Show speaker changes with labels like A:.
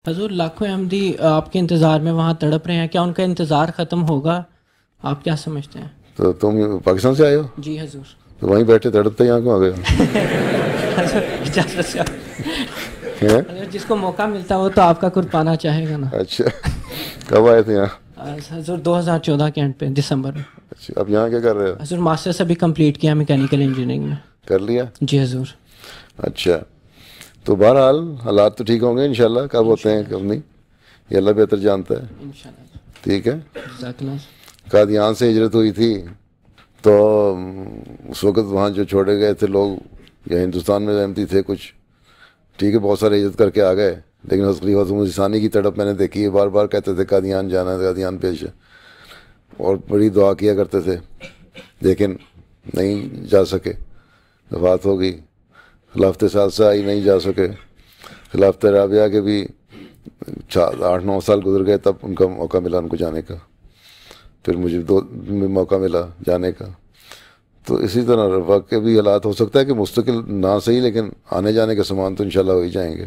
A: حضور لاکھوں احمدی آپ کے انتظار میں وہاں تڑپ رہے ہیں، کیا ان کا انتظار ختم ہوگا؟ آپ کیا سمجھتے ہیں؟
B: تو تم پاکستان سے آئے ہو
A: جی حضور۔
B: تو وہیں بیٹھے تڑپتے یہاں کیوں آ گئے ہو؟
A: حضور اجازت سے
B: ہیں؟
A: حضور جس کو موقع ملتا ہے وہ تو آپ کا قرب پانا چاہے گا نا۔
B: اچھا کب آئے تھے یہاں؟
A: حضور 2014 کے اینڈ پہ دسمبر میں۔
B: اچھا اب یہاں کیا کر رہے ہو؟
A: حضور ماسٹرس ابھی کمپلیٹ کیا میکینیکل انجینئرنگ میں۔
B: کر لیا؟
A: جی حضور۔
B: اچھا تو بہرحال حالات تو ٹھیک ہوں گے انشاءاللہ، کب ہوتے ہیں کب نہیں یہ اللہ بہتر جانتا ہے،
A: انشاءاللہ۔
B: ٹھیک ہے۔
A: جزاک اللہ۔
B: قادیان سے ہجرت ہوئی تھی تو اس وقت وہاں جو چھوڑے گئے تھے لوگ یا ہندوستان میں احمدی تھے کچھ، ٹھیک ہے، بہت سارے ہجرت کر کے آ گئے، لیکن حضرت خلیفہ مسیح موعود ثانی کی تڑپ میں نے دیکھی ہے، بار بار کہتے تھے قادیان جانا ہے، قادیان پیش ہے، اور بڑی دعا کیا کرتے تھے، لیکن نہیں جا سکے، وفات ہو گئی۔ خلافت ثالثہ آئی، نہیں جا سکے۔ خلافت رابعہ کے بھی 8-9 سال گزر گئے، تب ان کا موقع ملا ان کو جانے کا، پھر مجھے موقع ملا جانے کا۔ تو اسی طرح وقت کے بھی حالات ہو سکتا ہے کہ مستقل نہ صحیح لیکن آنے جانے کے سامان تو انشاءاللہ ہو ہی جائیں گے۔